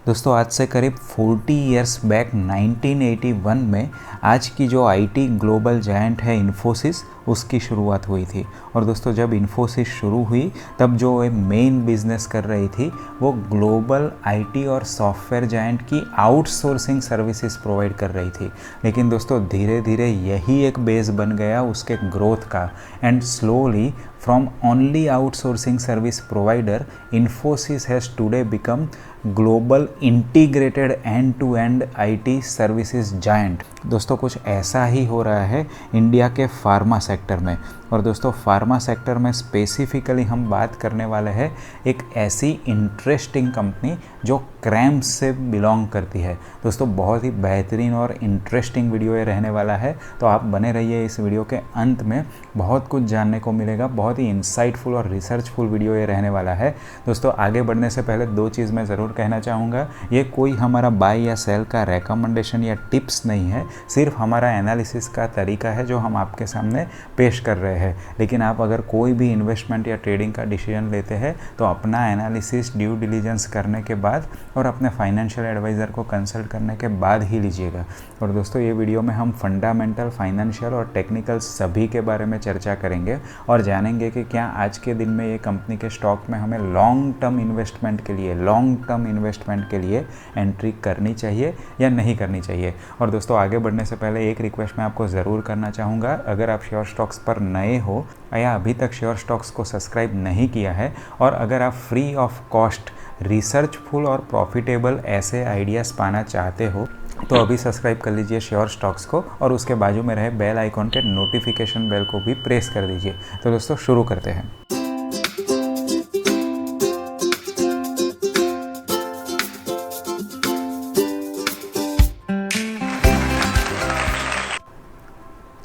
दोस्तों आज से करीब 40 इयर्स बैक 1981 में आज की जो आईटी ग्लोबल जायंट है इन्फोसिस, उसकी शुरुआत हुई थी। और दोस्तों जब इन्फोसिस शुरू हुई तब जो मेन बिजनेस कर रही थी वो ग्लोबल आईटी और सॉफ्टवेयर जायंट की आउटसोर्सिंग सर्विसेज प्रोवाइड कर रही थी। लेकिन दोस्तों धीरे धीरे यही एक बेस बन गया उसके ग्रोथ का, and slowly from only outsourcing service provider, Infosys has today become global integrated end-to-end IT services giant। दोस्तों कुछ ऐसा ही हो रहा है इंडिया के फार्मा सेक्टर में। और दोस्तों फार्मा सेक्टर में स्पेसिफिकली हम बात करने वाले हैं एक ऐसी इंटरेस्टिंग कंपनी जो क्रैम्स से बिलोंग करती है। दोस्तों बहुत ही बेहतरीन और इंटरेस्टिंग वीडियो ये रहने वाला है, तो आप बने रहिए इस वीडियो के अंत में, बहुत कुछ जानने को मिलेगा। बहुत ही इंसाइटफुल और रिसर्चफुल वीडियो ये रहने वाला है। दोस्तों आगे बढ़ने से पहले दो चीज़ मैं ज़रूर कहना चाहूँगा, ये कोई हमारा बाय या सेल का रेकमेंडेशन या टिप्स नहीं है, सिर्फ हमारा एनालिसिस का तरीका है जो हम आपके सामने पेश कर रहे हैं। लेकिन आप अगर कोई भी इन्वेस्टमेंट या ट्रेडिंग का डिसीजन लेते हैं तो अपना एनालिसिस ड्यू डिलीजेंस करने के बाद और अपने फाइनेंशियल एडवाइज़र को कंसल्ट करने के बाद ही लीजिएगा। और दोस्तों ये वीडियो में हम फंडामेंटल, फाइनेंशियल और टेक्निकल सभी के बारे में चर्चा करेंगे और जानेंगे कि क्या आज के दिन में ये कंपनी के स्टॉक में हमें लॉन्ग टर्म इन्वेस्टमेंट के लिए एंट्री करनी चाहिए या नहीं करनी चाहिए। और दोस्तों आगे बढ़ने से पहले एक रिक्वेस्ट मैं आपको ज़रूर करना चाहूँगा, अगर आप श्योर स्टॉक्स पर नए हो या अभी तक श्योर स्टॉक्स को सब्सक्राइब नहीं किया है और अगर आप फ्री ऑफ कॉस्ट रिसर्चफुल और प्रॉफिटेबल ऐसे आइडियाज़ पाना चाहते हो तो अभी सब्सक्राइब कर लीजिए श्योर स्टॉक्स को और उसके बाजू में रहे बेल आइकॉन के नोटिफिकेशन बेल को भी प्रेस कर दीजिए। तो दोस्तों शुरू करते हैं।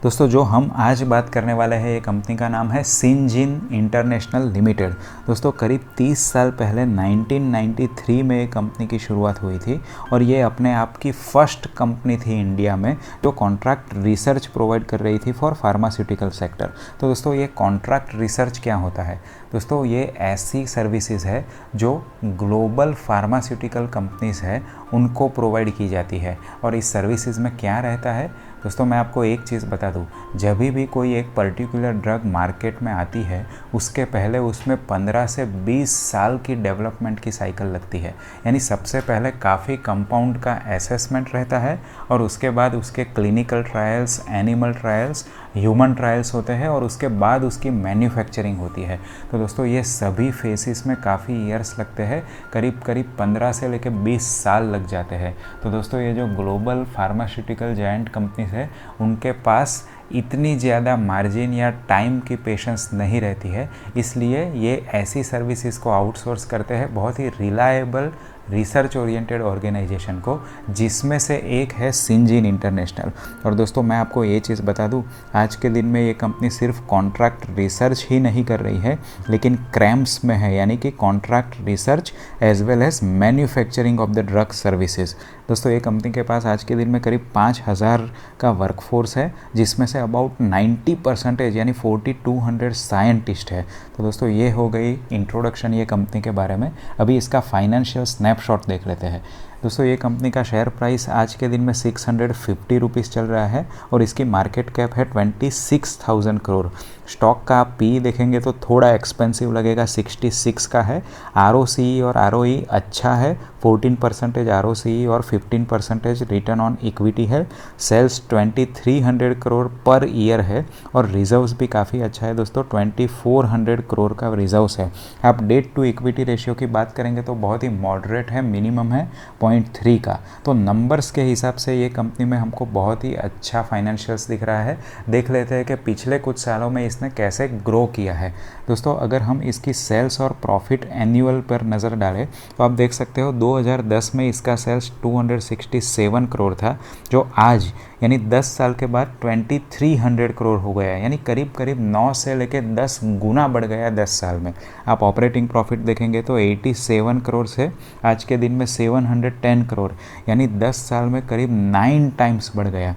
दोस्तों जो हम आज बात करने वाले हैं ये कंपनी का नाम है सिंजीन इंटरनेशनल लिमिटेड। दोस्तों करीब 30 साल पहले 1993 में ये कंपनी की शुरुआत हुई थी और ये अपने आप की फर्स्ट कंपनी थी इंडिया में जो कॉन्ट्रैक्ट रिसर्च प्रोवाइड कर रही थी फॉर फार्मास्यूटिकल सेक्टर। तो दोस्तों ये कॉन्ट्रैक्ट रिसर्च क्या होता है? दोस्तों ये ऐसी सर्विसेज है जो ग्लोबल फार्मास्यूटिकल कंपनीज़ है उनको प्रोवाइड की जाती है। और इस सर्विसेज में क्या रहता है दोस्तों, मैं आपको एक चीज़ बता दूं, जब भी कोई एक पर्टिकुलर ड्रग मार्केट में आती है उसके पहले उसमें 15 से 20 साल की डेवलपमेंट की साइकिल लगती है। यानी सबसे पहले काफ़ी कंपाउंड का असेसमेंट रहता है और उसके बाद उसके clinical trials, animal trials, human trials होते हैं और उसके बाद उसकी मैन्युफैक्चरिंग होती है। तो दोस्तों ये सभी फेसेस में काफ़ी ईयर्स लगते हैं, करीब 15 से लेकर 20 साल लग जाते हैं। तो दोस्तों ये जो ग्लोबल फार्मास्यूटिकल जायंट कंपनीज है उनके पास इतनी ज़्यादा मार्जिन या टाइम की पेशेंस नहीं रहती है, इसलिए ये ऐसी सर्विसेज को आउटसोर्स करते हैं बहुत ही रिलायबल रिसर्च ओरिएंटेड ऑर्गेनाइजेशन को, जिसमें से एक है सिंजीन इंटरनेशनल। और दोस्तों मैं आपको ये चीज़ बता दूं, आज के दिन में ये कंपनी सिर्फ कॉन्ट्रैक्ट रिसर्च ही नहीं कर रही है लेकिन क्रैम्स में है, यानी कि contract research as well as manufacturing of the drug services. दोस्तों ये कंपनी के पास आज के दिन में करीब 5000 का वर्कफोर्स है, जिसमें से अबाउट 90% यानी 4200 साइंटिस्ट है। तो दोस्तों ये हो गई इंट्रोडक्शन ये कंपनी के बारे में। अभी इसका फाइनेंशियल स्नैपशॉट देख लेते हैं। दोस्तों ये कंपनी का शेयर प्राइस आज के दिन में 650 रुपीज़ चल रहा है और इसकी मार्केट कैप है 26,000 करोड़। स्टॉक का आप पी देखेंगे तो थोड़ा एक्सपेंसिव लगेगा, 66 का है। आरओसी और आरओई अच्छा है, 14% आरओसी और 15% रिटर्न ऑन इक्विटी है। सेल्स 2300 करोड़ पर ईयर है और रिजर्व्स भी काफ़ी अच्छा है दोस्तों, 2400 करोड़ का रिजर्व्स है। आप डेट टू इक्विटी रेशियो की बात करेंगे तो बहुत ही मॉडरेट है, मिनिमम है 0.3 का। तो नंबर्स के हिसाब से ये कंपनी में हमको बहुत ही अच्छा फाइनेंशियल्स दिख रहा है। देख लेते हैं कि पिछले कुछ सालों में इसने कैसे ग्रो किया है। दोस्तों अगर हम इसकी सेल्स और प्रॉफिट एनुअल पर नज़र डालें तो आप देख सकते हो 2010 में इसका सेल्स 267 करोड़ था, जो आज यानी 10 साल के बाद 2300 करोड़ हो गया, यानी करीब 9 से लेकर 10 गुना बढ़ गया 10 साल में। आप ऑपरेटिंग प्रॉफिट देखेंगे तो 87 करोड़ से आज के दिन में 710 करोड़, यानी 10 साल में करीब 9 टाइम्स बढ़ गया।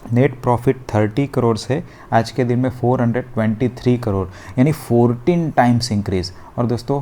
नेट प्रॉफिट 30 करोड़ से आज के दिन में 423 करोड़, यानी 14 टाइम्स इंक्रीज़। और दोस्तों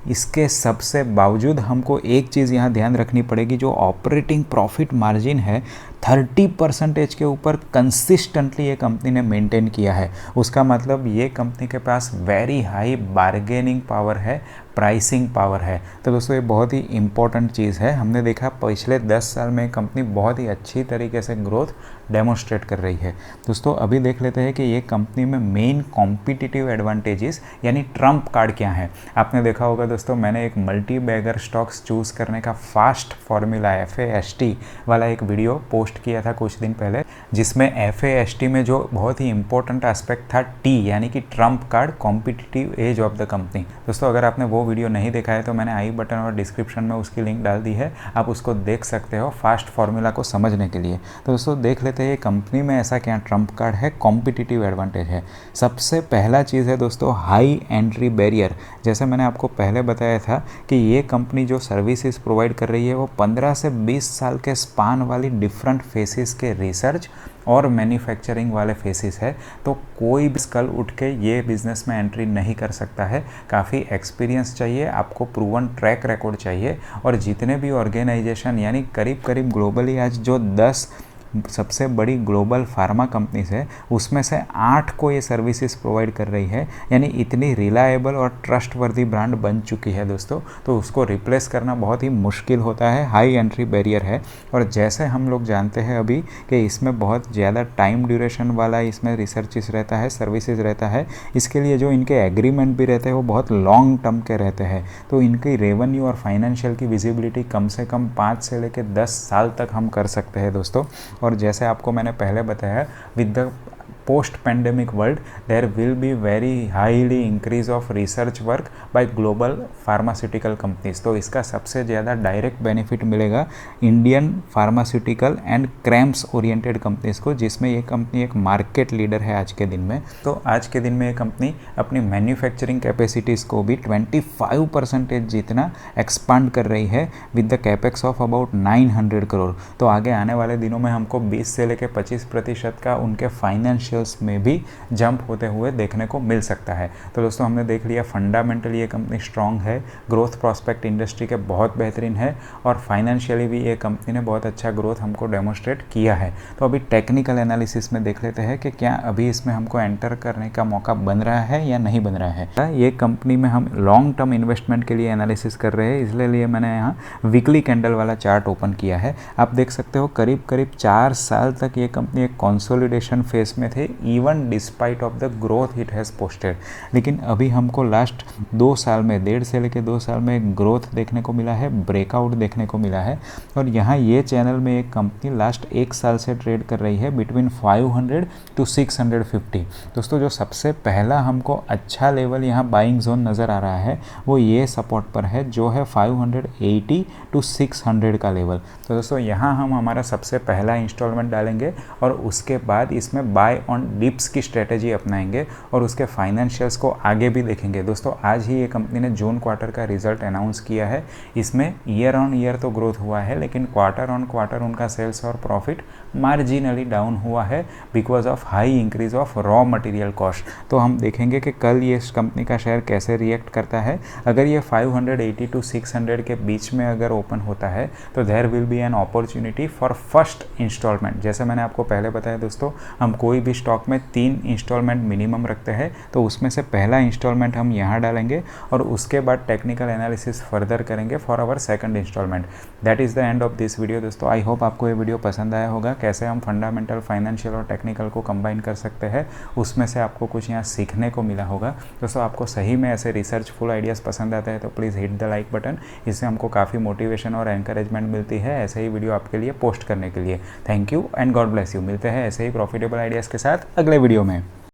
इसके सबसे बावजूद हमको एक चीज़ यहाँ ध्यान रखनी पड़ेगी, जो ऑपरेटिंग प्रॉफिट मार्जिन है 30% के ऊपर कंसिस्टेंटली ये कंपनी ने मेंटेन किया है। उसका मतलब ये कंपनी के पास वेरी हाई बार्गेनिंग पावर है, प्राइसिंग पावर है। तो दोस्तों ये बहुत ही इंपॉर्टेंट चीज़ है। हमने देखा पिछले 10 साल में कंपनी बहुत ही अच्छी तरीके से ग्रोथ डेमोस्ट्रेट कर रही है। दोस्तों अभी देख लेते हैं कि ये कंपनी में मेन कॉम्पिटिटिव एडवांटेजेस यानी ट्रम्प कार्ड क्या है। आपने देखा होगा दोस्तों, मैंने एक मल्टी बैगर स्टॉक्स चूज़ करने का फास्ट फॉर्मूला FAST वाला एक वीडियो पोस्ट किया था कुछ दिन पहले, जिसमें FAST में जो बहुत ही इंपॉर्टेंट एस्पेक्ट था T यानी कि Trump card, competitive as of the company. दोस्तों अगर आपने वो वीडियो नहीं देखा है तो मैंने आई बटन और डिस्क्रिप्शन में उसकी लिंक डाल दी है, आप उसको देख सकते हो फास्ट फार्मूला को समझने के लिए। तो दोस्तों देख लेते हैं कंपनी में ऐसा क्या ट्रम्प कार्ड है, कॉम्पिटिटिव एडवांटेज है। सबसे पहला चीज़ है दोस्तों हाई एंट्री बैरियर। जैसे मैंने आपको पहले बताया था कि ये कंपनी जो सर्विसेज प्रोवाइड कर रही है वो 15 से 20 साल के स्पान वाली डिफरेंट फेसेस के रिसर्च और मैन्युफैक्चरिंग वाले फेसेस है। तो कोई भी कल उठ के ये बिज़नेस में एंट्री नहीं कर सकता है। काफ़ी एक्सपीरियंस चाहिए, आपको प्रूवन ट्रैक रिकॉर्ड चाहिए। और जितने भी ऑर्गेनाइजेशन यानी करीब करीब ग्लोबली आज जो 10 सबसे बड़ी ग्लोबल फार्मा कंपनीज है उसमें से 8 को ये सर्विसेज प्रोवाइड कर रही है, यानी इतनी रिलायबल और ट्रस्टवर्दी ब्रांड बन चुकी है दोस्तों। तो उसको रिप्लेस करना बहुत ही मुश्किल होता है, हाई एंट्री बैरियर है। और जैसे हम लोग जानते हैं अभी कि इसमें बहुत ज़्यादा टाइम ड्यूरेशन वाला इसमें रिसर्चेस रहता है, सर्विसेज रहता है। इसके लिए जो इनके एग्रीमेंट भी रहते हैं वो बहुत लॉन्ग टर्म के रहते हैं। तो इनकी रेवेन्यू और फाइनेंशियल की विजिबिलिटी कम से कम 5 से लेकर 10 साल तक हम कर सकते हैं दोस्तों। और जैसे आपको मैंने पहले बताया, with the post pandemic world there will be very highly increase of research work by global pharmaceutical companies. तो इसका सबसे ज़्यादा डायरेक्ट बेनिफिट मिलेगा Indian pharmaceutical and CRAMS oriented companies को, जिसमें ये कंपनी एक मार्केट लीडर है आज के दिन में। तो आज के दिन में ये कंपनी अपनी मैन्युफैक्चरिंग कैपेसिटीज़ को भी 25% जितना एक्सपांड कर रही है with the capex of about 900 crore. तो आगे आने वाले दिनों में हमको 20 से लेकर 25% का उनके फाइनेंशियल में भी जंप होते हुए देखने को मिल सकता है। तो दोस्तों हमने देख लिया फंडामेंटली ये कंपनी स्ट्रांग है, ग्रोथ प्रॉस्पेक्ट इंडस्ट्री के बहुत बेहतरीन है और फाइनेंशियली भी ये कंपनी ने बहुत अच्छा ग्रोथ हमको डेमोस्ट्रेट किया है। तो अभी टेक्निकल एनालिसिस में देख लेते हैं कि क्या अभी इसमें हमको एंटर करने का मौका बन रहा है या नहीं बन रहा है। ये कंपनी में हम लॉन्ग टर्म इन्वेस्टमेंट के लिए एनालिसिस कर रहे हैं, इसलिए मैंने यहाँ वीकली कैंडल वाला चार्ट ओपन किया है। आप देख सकते हो करीब करीब 4 साल तक ये कंपनी एक कंसोलिडेशन फेज में थे, even despite of the growth it has posted. लेकिन अभी हमको लास्ट 2 साल में, 1.5 से लेकर 2 साल में एक ग्रोथ देखने को मिला है, ब्रेकआउट देखने को मिला है। और यहाँ ये चैनल में एक कंपनी लास्ट 1 साल से ट्रेड कर रही है बिटवीन 500 to 650। दोस्तों जो सबसे पहला हमको अच्छा लेवल यहाँ बाइंग जोन नज़र आ रहा है वो ये सपोर्ट पर है, जो है 580 to 600 का लेवल। तो दोस्तों यहाँ हम हमारा सबसे पहला इंस्टॉलमेंट डालेंगे और उसके बाद इसमें बाय ऑन डिप्स की स्ट्रेटेजी अपनाएंगे और उसके फाइनेंशियल्स को आगे भी देखेंगे। दोस्तों आज ही ये कंपनी ने जून क्वार्टर का रिजल्ट अनाउंस किया है। इसमें ईयर ऑन ईयर तो ग्रोथ हुआ है, लेकिन क्वार्टर ऑन क्वार्टर उनका सेल्स और प्रॉफिट मार्जिनली डाउन हुआ है because of high increase of raw material cost. तो हम देखेंगे कि कल ये कंपनी का शेयर कैसे रिएक्ट करता है। अगर ये 580 to 600 के बीच में अगर ओपन होता है तो there will be an opportunity for first installment. जैसे मैंने आपको पहले बताया दोस्तों, हम कोई भी स्टॉक में 3 इंस्टॉलमेंट मिनिमम रखते हैं, तो उसमें से पहला इंस्टॉलमेंट हम यहाँ डालेंगे और उसके बाद टेक्निकल एनालिसिस फर्दर करेंगे for our second instalment. That is the end of this video दोस्तों। आई होप आपको ये वीडियो पसंद आया होगा, कैसे हम फंडामेंटल, फाइनेंशियल और टेक्निकल को कंबाइन कर सकते हैं, उसमें से आपको कुछ यहाँ सीखने को मिला होगा। दोस्तों आपको सही में ऐसे रिसर्च फुल आइडियाज़ पसंद आते हैं तो please hit the like button, इससे हमको काफ़ी मोटिवेशन और एनकरेजमेंट मिलती है ऐसे ही वीडियो आपके लिए पोस्ट करने के लिए। Thank you and God bless you. मिलते हैं ऐसे ही प्रॉफिटेबल आइडियाज़ के साथ अगले वीडियो में।